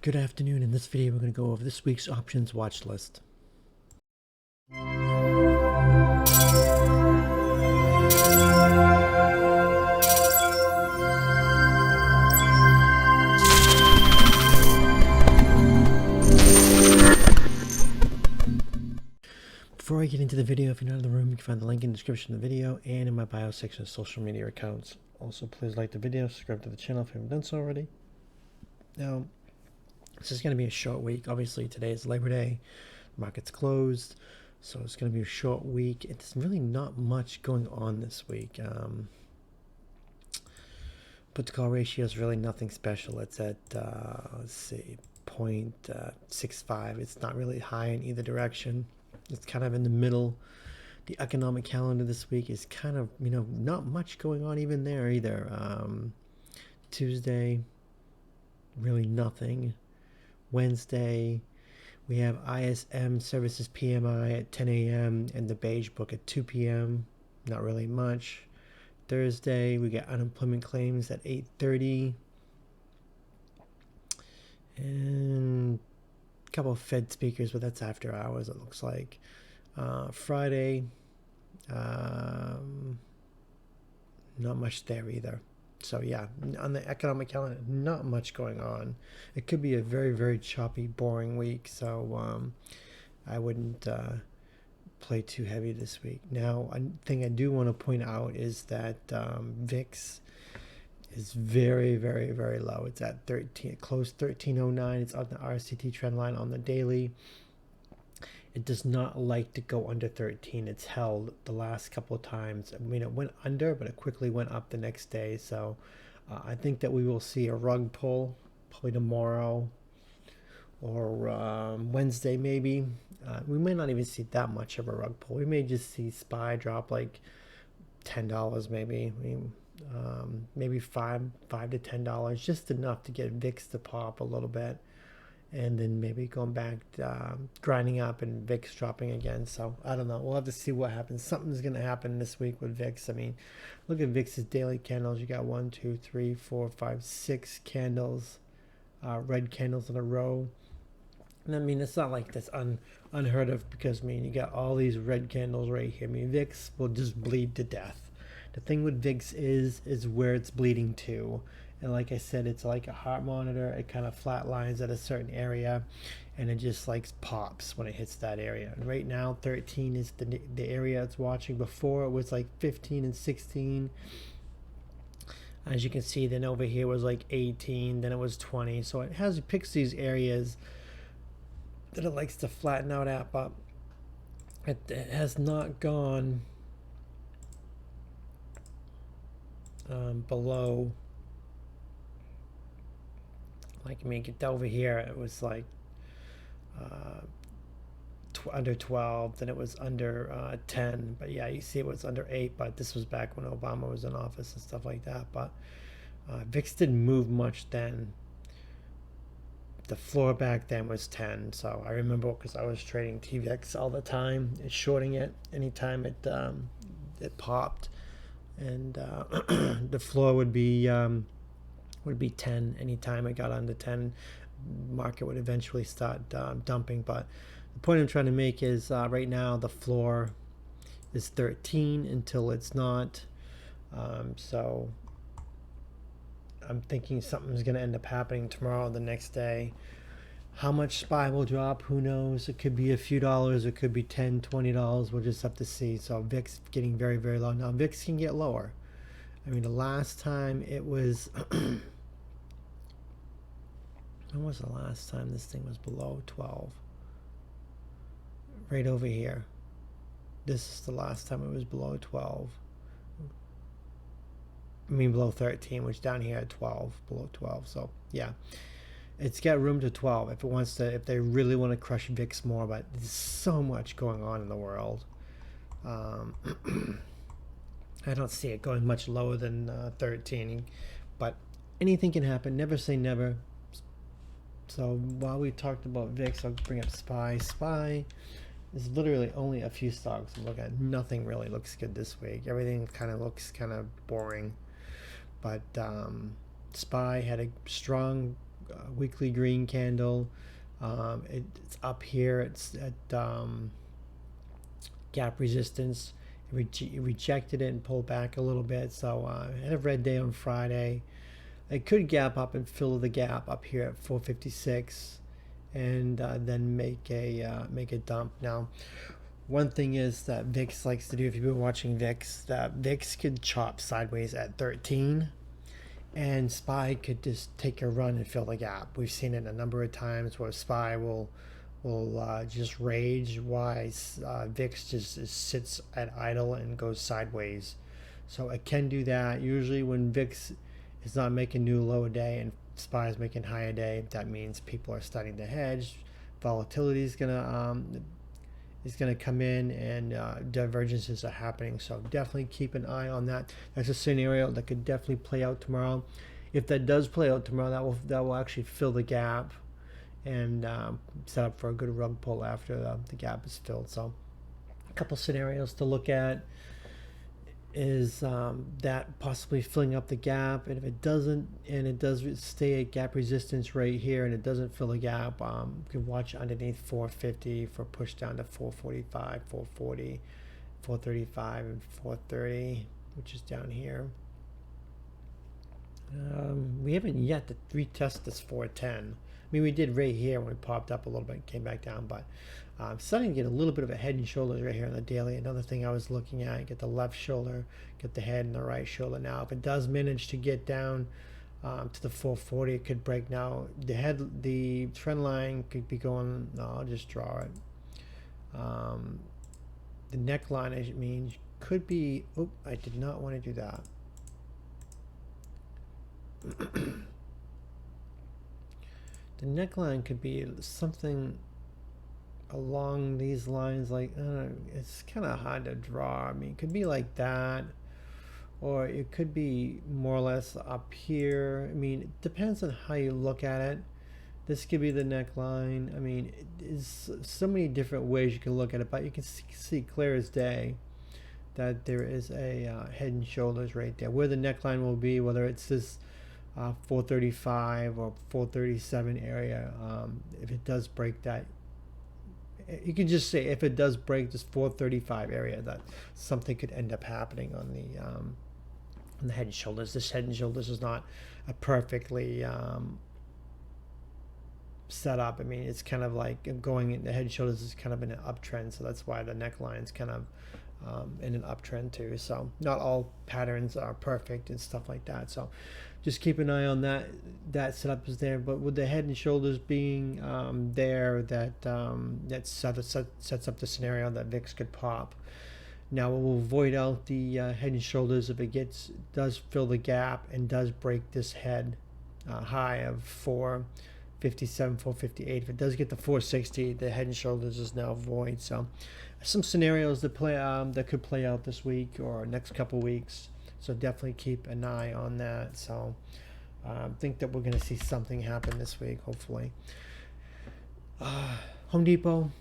Good afternoon. In this video, we're going to go over this week's options watch list. Before I get into the video, if you're not in the room, you can find the link in the description of the video and in my bio section of social media accounts. Also, please like the video, subscribe to the channel if you haven't done so already. Now, this is going to be a short week. Obviously, today is Labor Day. The market's closed, so it's going to be a short week. It's really not much going on this week. Put to call ratio is really nothing special. It's at, let's see, 0.65. It's not really high in either direction. It's kind of in the middle. The economic calendar this week is kind of, not much going on even there either. Tuesday, really nothing. Wednesday, we have ISM Services PMI at 10 a.m. and the Beige Book at 2 p.m. Not really much. Thursday, we get unemployment claims at 8:30. And a couple of Fed speakers, but that's after hours, it looks like. Friday, not much there either. So yeah, on the economic calendar, not much going on. It could be a very, very choppy, boring week. So I wouldn't play too heavy this week. Now, a thing I do want to point out is that VIX is very, very, very low. It's at 13, it closed 1309. It's on the RCT trend line on the daily. It does not like to go under 13. It's held the last couple of times. I mean, it went under, but it quickly went up the next day. So I think that we will see a rug pull probably tomorrow or Wednesday maybe. We may not even see that much of a rug pull. We may just see SPY drop like $10 maybe. I mean, maybe $5 to $10, just enough to get VIX to pop a little bit. And then maybe going back, grinding up and VIX dropping again. So I don't know. We'll have to see what happens. Something's going to happen this week with VIX. I mean, look at VIX's daily candles. You got 1, 2, 3, 4, 5, 6 candles, red candles in a row. And I mean, it's not like that's unheard of because, I mean, you got all these red candles right here. I mean, VIX will just bleed to death. The thing with VIX is where it's bleeding to. And like I said, it's like a heart monitor. It kind of flat lines at a certain area, and it just like pops when it hits that area. And right now, 13 is the area it's watching. Before it was like 15 and 16. As you can see, then over here was like 18. Then it was 20. So it picks these areas that it likes to flatten out at, but it has not gone below. Like, I mean, get over here, it was like under 12, then it was under 10. But yeah, you see it was under 8, but this was back when Obama was in office and stuff like that. But VIX didn't move much then. The floor back then was 10. So I remember because I was trading TVX all the time, shorting it anytime it popped. And the floor would be 10. Anytime it got under 10, market would eventually start dumping. But the point I'm trying to make is right now the floor is 13 until it's not. So I'm thinking something's going to end up happening tomorrow or the next day. How much SPY will drop, who knows? It could be a few dollars, it could be $10, $20. We'll just have to see. So VIX getting very, very low. Now VIX can get lower. I mean, the last time it was when was the last time this thing was below 12? Right over here. This is the last time it was below 12. I mean, below 13, which down here at 12, below 12. So yeah, it's got room to 12 if it wants to, if they really want to crush VIX more. But there's so much going on in the world. I don't see it going much lower than 13, but anything can happen. Never say never. So while we talked about VIX, I'll bring up SPY. SPY is literally only a few stocks to look at. Nothing really looks good this week. Everything kind of looks kind of boring. But SPY had a strong weekly green candle. It's up here. It's at gap resistance. It rejected it and pulled back a little bit. So had a red day on Friday. It could gap up and fill the gap up here at 456, and then make a dump. Now, one thing is that VIX likes to do, if you've been watching VIX, that VIX could chop sideways at 13, and SPY could just take a run and fill the gap. We've seen it a number of times where SPY will just rage while VIX just sits at idle and goes sideways. So it can do that. Usually when VIX is not making new low a day and SPY is making high a day, that means people are starting to hedge. Volatility is gonna come in, and divergences are happening. So definitely keep an eye on that. That's a scenario that could definitely play out tomorrow. If that does play out tomorrow, that will actually fill the gap and set up for a good rug pull after the gap is filled. So a couple scenarios to look at is that possibly filling up the gap, and if it doesn't, and it does stay at gap resistance right here and it doesn't fill the gap, you can watch underneath 450 for push down to 445, 440, 435, and 430, which is down here. We haven't yet to retest this 410. I mean, we did right here when we popped up a little bit and came back down, but I'm starting to get a little bit of a head and shoulders right here on the daily. Another thing I was looking at, get the left shoulder, get the head and the right shoulder. Now, if it does manage to get down to the 440, it could break. Now, the trend line could be going, no, I'll just draw it. The neckline, I mean, could be, oh, I did not want to do that. The neckline could be something along these lines, like it's kind of hard to draw. I mean, it could be like that, or it could be more or less up here. I mean, it depends on how you look at it. This could be the neckline. I mean, it's so many different ways you can look at it, but you can see clear as day that there is a head and shoulders right there where the neckline will be, whether it's this 435 or 437 area. If it does break that, you can just say if it does break this 435 area, that something could end up happening on the head and shoulders. This head and shoulders is not a perfectly set up. I mean, it's kind of like going in the head and shoulders is kind of in an uptrend, so that's why the neckline is kind of in an uptrend too. So not all patterns are perfect and stuff like that. So just keep an eye on that. That setup is there, but with the head and shoulders being there, that sets up the scenario that VIX could pop. Now it will void out the head and shoulders if it does fill the gap and does break this head high of 457, 458. If it does get to 460, the head and shoulders is now void. So some scenarios that could play out this week or next couple weeks. So definitely keep an eye on that. So I think that we're going to see something happen this week, hopefully. Home Depot,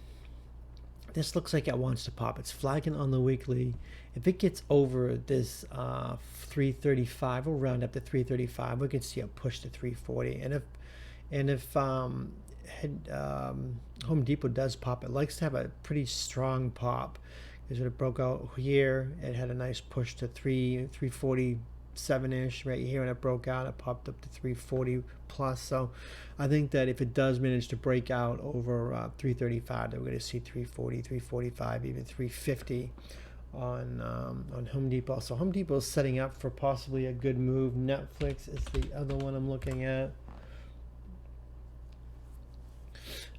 this looks like it wants to pop. It's flagging on the weekly. If it gets over this 335, we'll round up to 335. We could see a push to 340. And if Home Depot does pop, it likes to have a pretty strong pop. Because when it broke out here, it had a nice push to 347-ish right here. When it broke out, it popped up to 340 plus. So I think that if it does manage to break out over 335, then we're going to see 340, 345, even 350 on Home Depot. So Home Depot is setting up for possibly a good move. Netflix is the other one I'm looking at.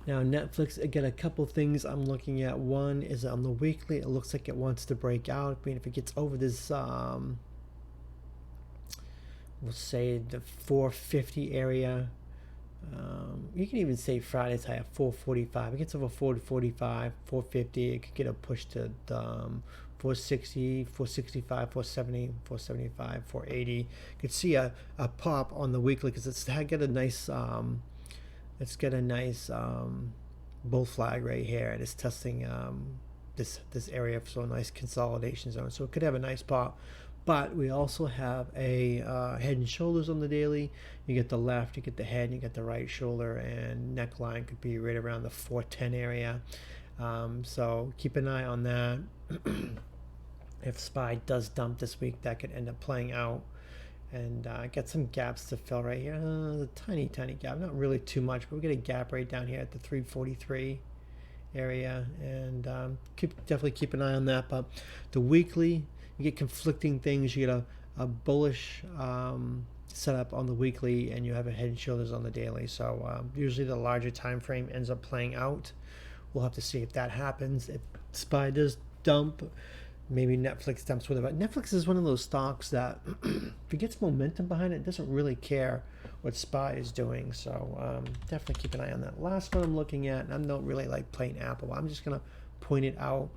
Now Netflix, again, a couple things I'm looking at. One is on the weekly, it looks like it wants to break out. I mean, if it gets over this, we'll say the 450 area, you can even say Friday's high at 445. It gets over 445, 450, it could get a push to 460, 465, 470, 475, 480. You could see a pop on the weekly because it's got a nice bull flag right here, and it's testing this area for a nice consolidation zone. So it could have a nice pop, But we also have a head and shoulders on the daily. You get the left, you get the head, you get the right shoulder, and neckline could be right around the 410 area. So keep an eye on that. If SPY does dump this week, that could end up playing out and get some gaps to fill right here. A tiny gap, not really too much, but we get a gap right down here at the 343 area, and definitely keep an eye on that. But the weekly, you get conflicting things. You get a bullish setup on the weekly, and you have a head and shoulders on the daily. So usually the larger time frame ends up playing out. We'll have to see if that happens. If SPY does dump, maybe Netflix dumps with it. But Netflix is one of those stocks that if it gets momentum behind it, it doesn't really care what SPY is doing. So definitely keep an eye on that. Last one I'm looking at, and I don't really like playing Apple. I'm just going to point it out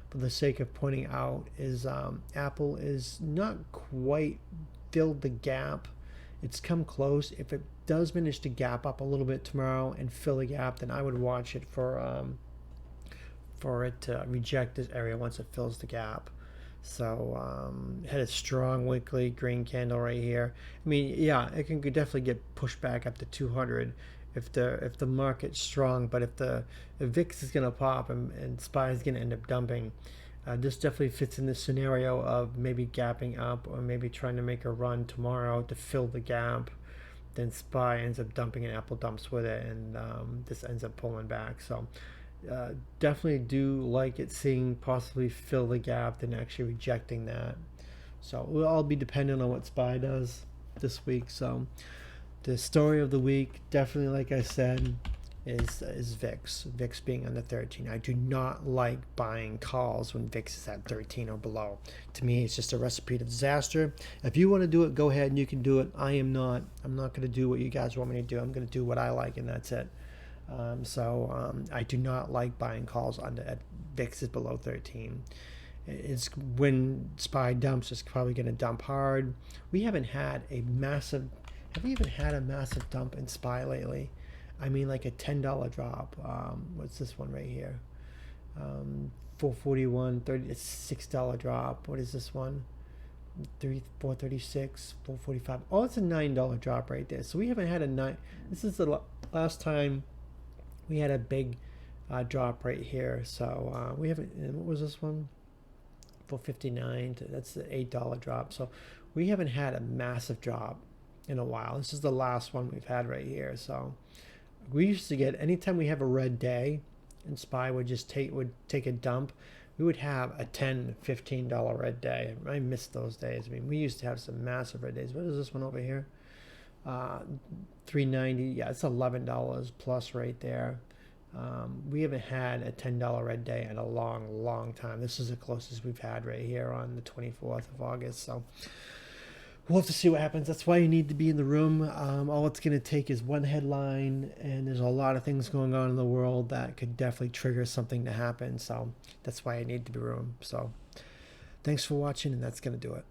for the sake of pointing out, is Apple is not quite filled the gap. It's come close. If it does manage to gap up a little bit tomorrow and fill the gap, then I would watch it for it to reject this area once it fills the gap. So had a strong weekly green candle right here. I mean, yeah, it can definitely get pushed back up to 200 if the market's strong. But if VIX is going to pop and SPY is going to end up dumping, this definitely fits in the scenario of maybe gapping up or maybe trying to make a run tomorrow to fill the gap. Then SPY ends up dumping and Apple dumps with it, and this ends up pulling back. So definitely do like it seeing possibly fill the gap than actually rejecting that. So we'll all be dependent on what SPY does this week. So the story of the week, definitely, like I said, is VIX. VIX being under 13. I do not like buying calls when VIX is at 13 or below. To me, it's just a recipe to disaster. If you want to do it, go ahead and you can do it. I'm not going to do what you guys want me to do. I'm going to do what I like, and that's it. I do not like buying calls at VIX is below 13. It's when SPY dumps, it's probably going to dump hard. We haven't had a massive. Have we even had a massive dump in SPY lately? I mean, like a $10 drop. What's this one right here? 441, 30. It's $6 drop. What is this one? 436, 445. Oh, it's a $9 drop right there. So we haven't had a nine. This is the last time we had a big drop right here. So we haven't. And what was this one? 459. That's the $8 drop. So we haven't had a massive drop in a while. This is the last one we've had right here. So we used to get, anytime we have a red day and SPY would just take a dump, we would have a $10, $15 red day. I miss those days. I mean, we used to have some massive red days. What is this one over here? 390. Yeah, it's $11 plus right there. We haven't had a $10 red day in a long time. This is the closest we've had right here on the 24th of August. So we'll have to see what happens. That's why you need to be in the room. All it's going to take is one headline, and there's a lot of things going on in the world that could definitely trigger something to happen. So that's why I need to be in the room. So thanks for watching, and that's going to do it.